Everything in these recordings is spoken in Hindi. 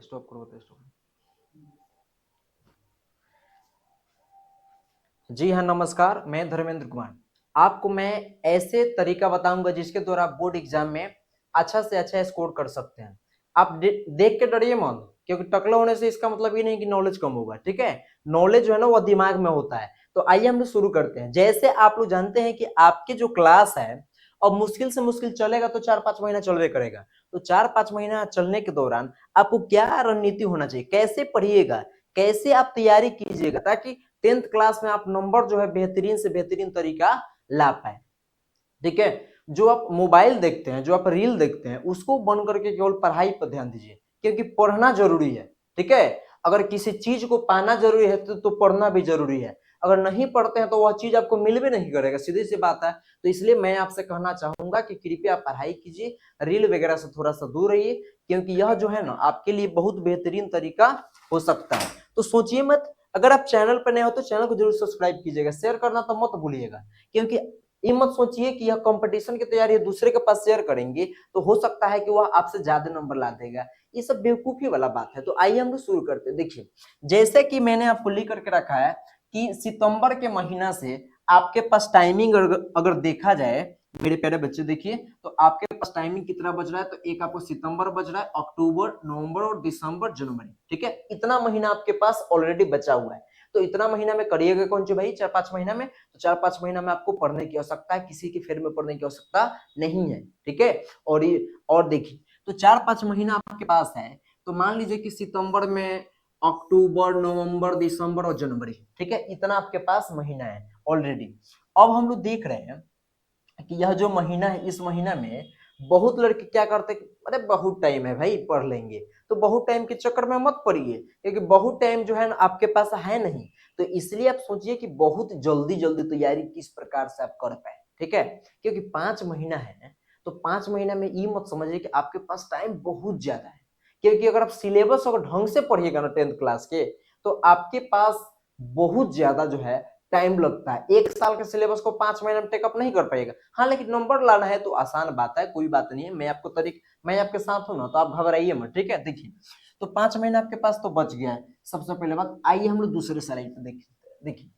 स्टॉप करो स्टॉप। जी हाँ नमस्कार, मैं धर्मेंद्र कुमार। आपको मैं ऐसे तरीका बताऊंगा जिसके द्वारा आप बोर्ड एग्जाम में अच्छा से अच्छा स्कोर कर सकते हैं। आप देख के डरिए मत, क्योंकि टकला होने से इसका मतलब ये नहीं कि नॉलेज कम होगा। ठीक है, नॉलेज जो है ना वो दिमाग में होता है। तो आइए हम लोग शुरू करते हैं। जैसे आप लोग जानते हैं कि आपके जो क्लास है अब मुश्किल से मुश्किल चलेगा तो 4-5 महीना चलवे करेगा। तो 4-5 महीना चलने के दौरान आपको क्या रणनीति होना चाहिए, कैसे पढ़िएगा, कैसे आप तैयारी कीजिएगा, ताकि 10th क्लास में आप नंबर जो है बेहतरीन से बेहतरीन तरीका ला पाए। ठीक है, जो आप मोबाइल देखते हैं, जो आप रील देखते हैं, उसको बंद करके केवल पढ़ाई पर ध्यान दीजिए, क्योंकि पढ़ना जरूरी है। ठीक है, अगर किसी चीज को पाना जरूरी है तो पढ़ना भी जरूरी है। अगर नहीं पढ़ते हैं तो वह चीज आपको मिल भी नहीं करेगा, सीधी सी बात है। तो इसलिए मैं आपसे कहना चाहूंगा कि कृपया पढ़ाई कीजिए, रील वगैरह से थोड़ा सा दूर रहिए, क्योंकि यह जो है ना आपके लिए बहुत बेहतरीन तरीका हो सकता है। तो सोचिए मत, अगर आप चैनल पर नए हो तो चैनल को जरूर सब्सक्राइब कीजिएगा, शेयर करना तो मत भूलिएगा। क्योंकि ये मत सोचिए कि यह कंपटीशन की तैयारी है, दूसरे के पास शेयर करेंगे तो हो सकता है कि वह आपसे ज्यादा नंबर ला देगा। ये सब बेवकूफी वाला बात है। तो आइए हम लोग शुरू करते हैं। देखिए, जैसे कि मैंने आपको लिख करके रखा है कि सितंबर के महीना से आपके पास टाइमिंग अगर देखा जाए, मेरे प्यारे बच्चे देखिए, तो आपके पास टाइमिंग कितना बज रहा है। तो एक आपको सितंबर बज रहा है, अक्टूबर, नवंबर और दिसंबर, जनवरी। ठीक है, इतना महीना आपके पास ऑलरेडी बचा हुआ है। तो इतना महीना में करिएगा कौन सी भाई, 4-5 महीना में। तो 4-5 महीना में आपको पढ़ने की आवश्यकता है, किसी के फेर में पढ़ने की आवश्यकता नहीं है। ठीक है, और देखिए, तो 4-5 महीना आपके पास है। तो मान लीजिए कि सितंबर में, अक्टूबर, नवंबर, दिसंबर और जनवरी। ठीक है, इतना आपके पास महीना है ऑलरेडी। अब हम लोग देख रहे हैं कि यह जो महीना है, इस महीना में बहुत लड़के क्या करते हैं, अरे बहुत टाइम है भाई, पढ़ लेंगे। तो बहुत टाइम के चक्कर में मत पड़िए, क्योंकि बहुत टाइम जो है ना आपके पास है नहीं। तो इसलिए आप सोचिए कि बहुत जल्दी जल्दी तैयारी किस प्रकार से आप कर पाए। ठीक है, क्योंकि 5 महीना है, तो 5 महीना में ये मत समझिए कि आपके पास टाइम बहुत ज्यादा है। क्योंकि अगर आप सिलेबस अगर ढंग से पढ़िएगा ना 10th क्लास के, तो आपके पास बहुत ज्यादा जो है टाइम लगता है। एक साल के सिलेबस को 5 महीने में टेकअप नहीं कर पाएगा। हाँ, लेकिन नंबर लाना है तो आसान बात है, कोई बात नहीं है। मैं आपके साथ हूं ना, तो आप घबराइए मत। ठीक है, देखिए, तो 5 महीने आपके पास तो बच गया है। सबसे पहले बात, आइए हम लोग दूसरे स्लाइड पे देखिए,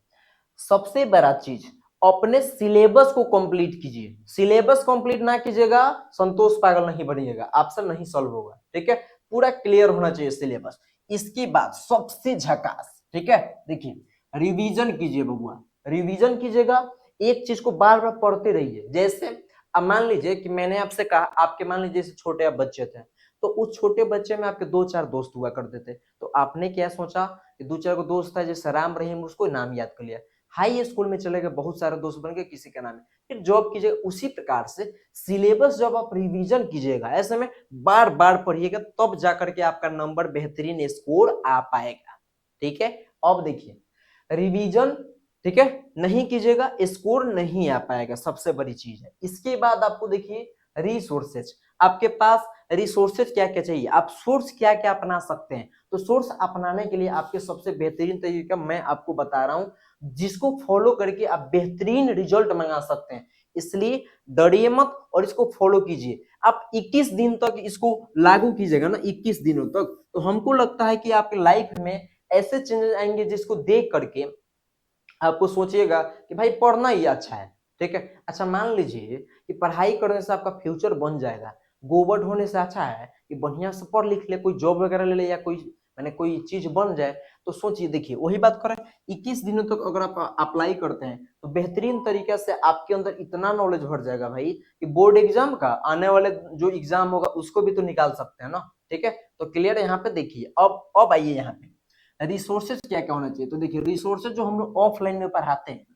सबसे बड़ा चीज, अपने सिलेबस को कंप्लीट कीजिए। सिलेबस कंप्लीट ना कीजिएगा, संतोष पागल नहीं बनिएगा, आपसे नहीं सॉल्व होगा। ठीक है, पूरा क्लियर होना चाहिए सिलेबस। इसके बाद सबसे झकास, ठीक है, देखिए, रिवीजन कीजिए बबुआ, रिवीजन कीजिएगा। एक चीज को बार बार पढ़ते रहिए। जैसे अब मान लीजिए कि मैंने आपसे कहा, आपके मान लीजिए छोटे आप बच्चे थे, तो उस छोटे बच्चे में आपके 2-4 दोस्त हुआ करते थे। तो आपने क्या सोचा कि 2-4 को दोस्त था, जैसे राम रहीम, उसको नाम याद कर लिया। हाई स्कूल में चले गए, बहुत सारे दोस्त बन गए, किसी का नाम है, फिर जॉब कीजिएगा। उसी प्रकार से सिलेबस जब आप रिवीजन कीजिएगा, ऐसे में बार बार पढ़िएगा, तब जाकर के आपका नंबर बेहतरीन स्कोर आ पाएगा। ठीक है, अब देखिए, रिवीजन, ठीक है, नहीं कीजिएगा, स्कोर नहीं आ पाएगा, सबसे बड़ी चीज है। इसके बाद आपको देखिए रिसोर्सेज, आपके पास रिसोर्सेज क्या क्या चाहिए, आप सोर्स क्या क्या अपना सकते हैं। तो सोर्स अपनाने के लिए आपके सबसे बेहतरीन तरीका मैं आपको बता रहा हूं, जिसको फॉलो करके आप बेहतरीन रिजल्ट मंगा सकते हैं। इसलिए डरिए मत और इसको फॉलो कीजिए। आप 21 दिन तक इसको लागू कीजिएगा ना, 21 दिनों तक, तो हमको लगता है कि आपके लाइफ में ऐसे चेंजेस आएंगे जिसको देख करके आपको सोचिएगा कि भाई पढ़ना ही अच्छा है। ठीक है, अच्छा मान लीजिए कि पढ़ाई करने से आपका फ्यूचर बन जाएगा, गोबर ढोने से अच्छा है कि बढ़िया से पढ़ लिख ले, कोई जॉब वगैरह ले ले, या कोई मैंने कोई चीज बन जाए। तो सोचिए, देखिए वही बात करें, 21 दिनों तक अगर आप अप्लाई करते हैं तो बेहतरीन तरीके से आपके अंदर इतना नॉलेज भर जाएगा भाई, कि बोर्ड एग्जाम का आने वाले जो एग्जाम होगा उसको भी तो निकाल सकते हैं ना। ठीक है, तो क्लियर यहाँ पे देखिए। अब आइए यहाँ पे रिसोर्सेज क्या क्या होना चाहिए। तो देखिए, रिसोर्सेज जो हम लोग ऑफलाइन में पढ़ाते हैं,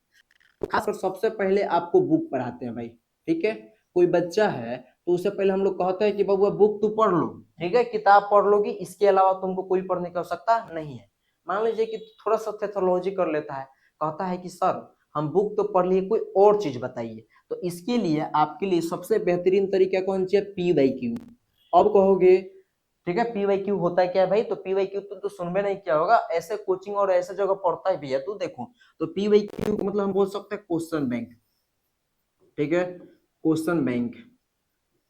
तो खासकर सबसे पहले आपको बुक पढ़ाते हैं भाई। ठीक है, कोई बच्चा है तो उससे पहले हम लोग कहते हैं कि बबुआ बुक तू पढ़ लो। ठीक है, किताब पढ़ लोगी, इसके अलावा तुमको कोई पढ़ने की आवश्यकता नहीं है। मान लीजिए कि थोड़ा सा थेथोलॉजी कर लेता है, कहता है कि सर हम बुक तो पढ़ लिए, कोई और चीज बताइए। तो इसके लिए आपके लिए सबसे बेहतरीन तरीका कौन सी है, P/Q। अब कहोगे ठीक है, P/Q होता है क्या है भाई, तो P/Q तो सुनबे नहीं किया होगा, ऐसे कोचिंग और ऐसे जगह पढ़ता है भी है, तू देखो। तो P/Q मतलब हम बोल सकते हैं क्वेश्चन बैंक। ठीक है, क्वेश्चन बैंक,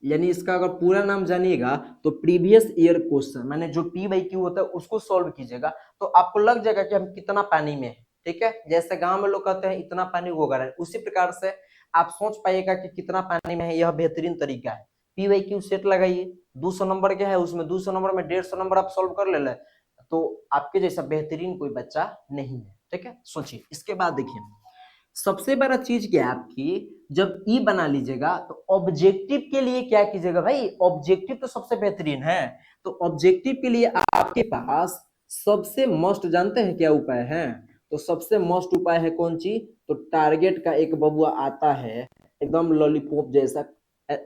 यानी इसका अगर पूरा नाम जानिएगा तो प्रीवियस ईयर क्वेश्चन, मैंने जो पी बाई क्यू होता है उसको सॉल्व कीजिएगा तो आपको लग जाएगा कि हम कितना पानी में है। ठीक है, जैसे गांव में लोग कहते हैं इतना पानी होगा रहा है, उसी प्रकार से आप सोच पाइएगा कि कितना पानी में है। यह बेहतरीन तरीका है। पी बाई क्यू सेट लगाइए, 200 नंबर क्या है उसमें, 200 नंबर में 150 नंबर आप सॉल्व कर ले, तो आपके जैसा बेहतरीन कोई बच्चा नहीं है। ठीक है, सोचिए। इसके बाद देखिए सबसे बड़ा चीज क्या है आपकी, जब ई बना लीजिएगा तो ऑब्जेक्टिव के लिए क्या कीजिएगा भाई, ऑब्जेक्टिव तो सबसे बेहतरीन है। तो ऑब्जेक्टिव के लिए आपके पास सबसे मस्ट जानते हैं क्या उपाय है, तो सबसे मस्ट उपाय है कौन सी, तो टारगेट का एक बबुआ आता है एकदम लॉलीपॉप जैसा,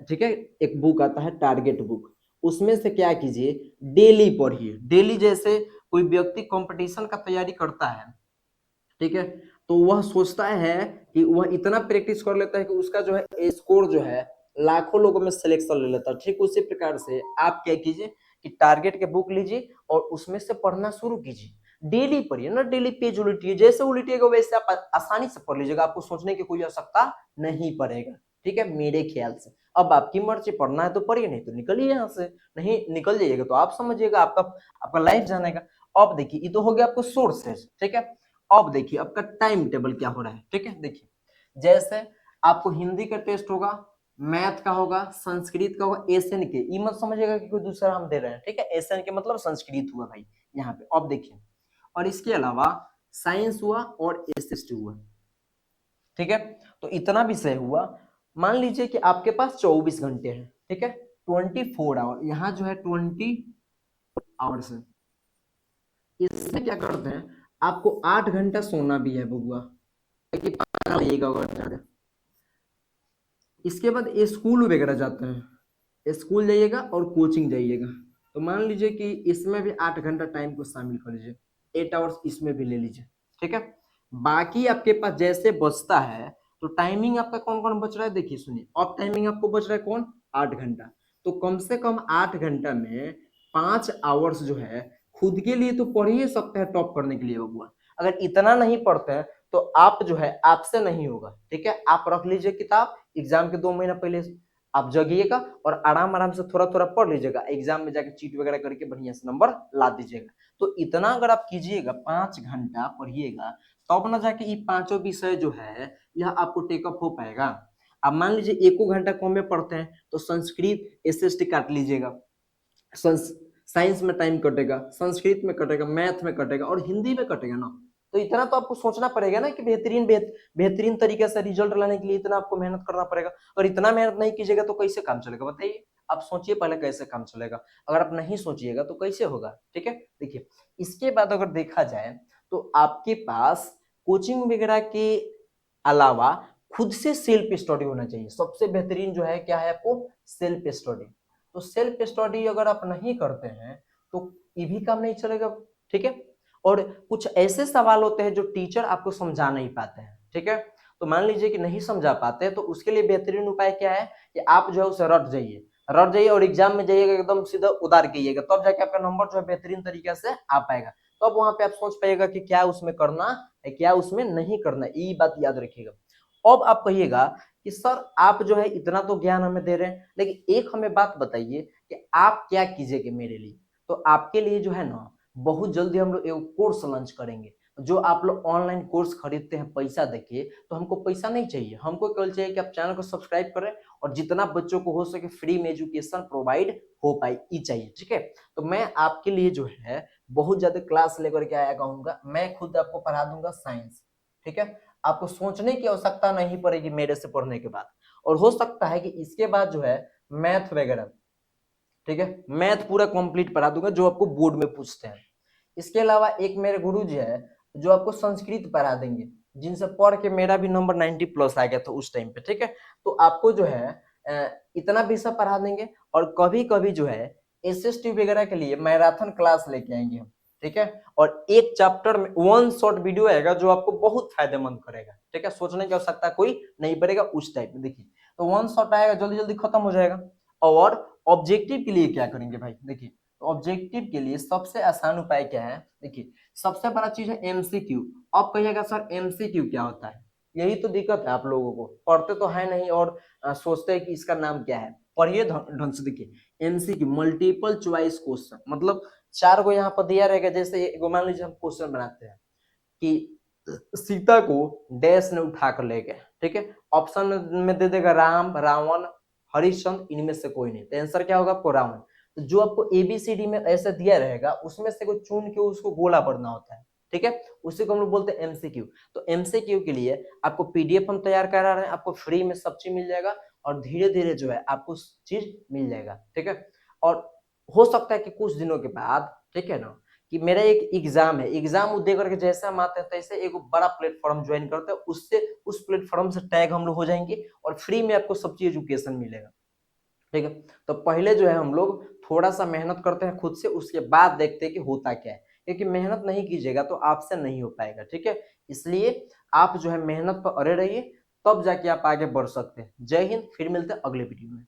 ठीक है, एक बुक आता है टारगेट बुक, उसमें से क्या कीजिए डेली पढ़िए। डेली जैसे कोई व्यक्ति कंपटीशन का तैयारी करता है, ठीक है, तो वह सोचता है कि वह इतना प्रैक्टिस कर लेता है कि उसका जो है स्कोर जो है लाखों लोगों में सिलेक्शन ले लेता है। ठीक उसी प्रकार से आप क्या कीजिए कि टारगेट के बुक लीजिए और उसमें से पढ़ना शुरू कीजिए। डेली पढ़िए ना, डेली पेज उलटिए, जैसे उलटिएगा वैसे आप आसानी से पढ़ लीजिएगा, आपको सोचने की कोई आवश्यकता नहीं पड़ेगा। ठीक है, मेरे ख्याल से। अब आपकी मर्जी, पढ़ना है तो पढ़िए, नहीं तो निकलिए यहाँ से। नहीं निकल जाइएगा तो आप समझिएगा आपका आपका लाइफ जानेगा। अब देखिए ये तो हो गया आपको सोर्सेस। ठीक है, अब देखिए आपका टाइम टेबल क्या हो रहा है। ठीक है, देखिए जैसे आपको हिंदी का टेस्ट होगा, मैथ का होगा, संस्कृत का होगा, एसएन के, ये मत समझिएगा कि कोई दूसरा हम दे रहे हैं। ठीक है, एसएन के मतलब संस्कृत हुआ भाई यहाँ पे। अब देखिए, और इसके अलावा साइंस हुआ और एसएसटी हुआ। ठीक है, तो इतना विषय हुआ। मान लीजिए कि आपके पास 24 घंटे हैं। ठीक है, 24 आवर, यहाँ जो है 20 आवर्स है। इसमें क्या करते हैं, आपको 8 घंटा सोना भी है बबुआ, इसके बाद स्कूल वगैरह जाते हैं, स्कूल जाइएगा और कोचिंग जाइएगा, तो मान लीजिए कि इसमें भी 8 घंटा टाइम को शामिल कर लीजिए, 8 आवर्स इसमें भी ले लीजिए। ठीक है, बाकी आपके पास जैसे बचता है, तो टाइमिंग आपका कौन कौन बच रहा है देखिए सुनिए। अब टाइमिंग आपको बच रहा है कौन, 8 घंटा। तो कम से कम 8 घंटा में 5 आवर्स जो है खुद के लिए तो पढ़ ही सकते हैं टॉप करने के लिए बबुआ। अगर इतना नहीं पढ़ते हैं तो आप जो है आपसे नहीं होगा। ठीक है, आप रख लीजिए किताब, एग्जाम के 2 महीना पहले आप जगिएगा और आराम आराम से थोड़ा थोड़ा पढ़ लीजिएगा, एग्जाम में जाके चीट वगैरह करके बढ़िया से नंबर ला दीजिएगा। तो इतना अगर आप कीजिएगा, 5 घंटा पढ़िएगा, तब ना जाके ये पांचों विषय जो है यह आपको टेकअप हो पाएगा। अब मान लीजिए 1 घंटा कम में पढ़ते हैं तो संस्कृत एसएसटी काट लीजिएगा, साइंस में टाइम कटेगा, संस्कृत में कटेगा, मैथ में कटेगा और हिंदी में कटेगा ना। तो इतना तो आपको सोचना पड़ेगा ना कि बेहतरीन तरीके से रिजल्ट लाने के लिए इतना आपको मेहनत करना पड़ेगा। और इतना मेहनत नहीं कीजिएगा तो कैसे काम चलेगा बताइए। आप सोचिए पहले कैसे काम चलेगा। अगर आप नहीं सोचिएगा तो कैसे होगा। ठीक है, देखिए इसके बाद अगर देखा जाए तो आपके पास कोचिंग वगैरह के अलावा खुद से सेल्फ स्टडी होना चाहिए। सबसे बेहतरीन जो है क्या है आपको, सेल्फ स्टडी। तो सेल्फ स्टडी अगर आप नहीं करते हैं तो ये भी काम नहीं चलेगा। ठीक है, और कुछ ऐसे सवाल होते हैं जो टीचर आपको समझा नहीं पाते हैं। ठीक है, तो मान लीजिए कि नहीं समझा पाते हैं तो उसके लिए बेहतरीन उपाय क्या है कि आप जो है उसे रट जाइए और एग्जाम में जाइएगा एकदम सीधा उतार के आइएगा, तब जाके आपका नंबर जो है बेहतरीन तरीके से आ पाएगा। तब तो वहां पे आप सोच पाइएगा कि क्या उसमें करना है क्या उसमें नहीं करना, ये बात याद रखिएगा। अब आप कहिएगा कि सर आप जो है इतना तो ज्ञान हमें दे रहे हैं, लेकिन एक हमें बात बताइए कि आप क्या कीजिएगा मेरे लिए। तो आपके लिए जो है ना बहुत जल्दी हम लोग एक कोर्स लॉन्च करेंगे। जो आप लोग ऑनलाइन कोर्स खरीदते हैं पैसा देके, तो हमको पैसा नहीं चाहिए, हमको केवल चाहिए कि आप चैनल को सब्सक्राइब करें और जितना बच्चों को हो सके फ्री में एजुकेशन प्रोवाइड हो पाए, ये चाहिए। ठीक है, तो मैं आपके लिए जो है बहुत ज्यादा क्लास लेकर के आया कहूंगा, मैं खुद आपको पढ़ा दूंगा साइंस। ठीक है, आपको सोचने की आवश्यकता नहीं पड़ेगी मेरे से पढ़ने के बाद। और हो सकता है कि इसके बाद जो है मैथ वगैरह, ठीक है, मैथ पूरा कंप्लीट पढ़ा दूंगा जो आपको बोर्ड में पूछते हैं। इसके अलावा एक मेरे गुरु जी है जो आपको संस्कृत पढ़ा देंगे, जिनसे पढ़ के मेरा भी नंबर 90+ आ गया था उस टाइम पे। ठीक है, तो आपको जो है इतना विषय पढ़ा देंगे। और कभी कभी जो है एसएसटी वगैरह के लिए मैराथन क्लास लेके आएंगे हम। ठीक है, और एक चैप्टर में 1 शॉर्ट वीडियो आएगा जो आपको बहुत फायदेमंद करेगा। ठीक है, सोचने की आवश्यकता कोई नहीं पड़ेगा उस टाइप में। देखिए तो 1 शॉट आएगा, जल्दी जल्दी खत्म हो जाएगा। और ऑब्जेक्टिव के लिए क्या करेंगे भाई, देखिए ऑब्जेक्टिव के लिए सबसे आसान उपाय क्या है, देखिए सबसे बड़ा चीज है एमसीक्यू। अब कहिएगा सर एमसीक्यू क्या होता है, यही तो दिक्कत है आप लोगों को, पढ़ते तो है नहीं और सोचते हैं कि इसका नाम क्या है। पढ़िए ढंग से। देखिए एमसीक्यू मल्टीपल चॉइस क्वेश्चन, मतलब 4 को यहाँ पर दिया रहेगा। जैसे मान लीजिए हम क्वेश्चन बनाते हैं कि सीता को डैश ने उठा कर ले गए, ठीक है। ऑप्शन में दे देगा राम, रावण, हरिश्चंद्र, इनमें से कोई नहीं, तो आंसर क्या होगा आपको रावण। तो जो आपको एबीसीडी में ऐसा दिया रहेगा उसमें से कोई चुन के उसको गोला भरना होता है, ठीक है। उसी को हम लोग बोलते हैं एमसीक्यू। तो एमसीक्यू के लिए आपको पीडीएफ हम तैयार करा रहे हैं, आपको फ्री में सब चीज मिल जाएगा और धीरे धीरे जो है आपको चीज मिल जाएगा, ठीक है। और हो सकता है कि कुछ दिनों के बाद, ठीक है ना, कि मेरा एक एग्जाम है, एग्जाम दे करके जैसे हम आते हैं तैसे एक बड़ा प्लेटफॉर्म ज्वाइन करते हैं, उससे उस प्लेटफॉर्म से टैग हम लोग हो जाएंगे और फ्री में आपको सब चीज एजुकेशन मिलेगा, ठीक है। तो पहले जो है हम लोग थोड़ा सा मेहनत करते हैं खुद से, उसके बाद देखते हैं कि होता क्या है, क्योंकि मेहनत नहीं कीजिएगा तो आपसे नहीं हो पाएगा, ठीक है। इसलिए आप जो है मेहनत पर अड़े रहिए, तब जाके आप आगे बढ़ सकते हैं। जय हिंद, फिर मिलते हैं अगले वीडियो में।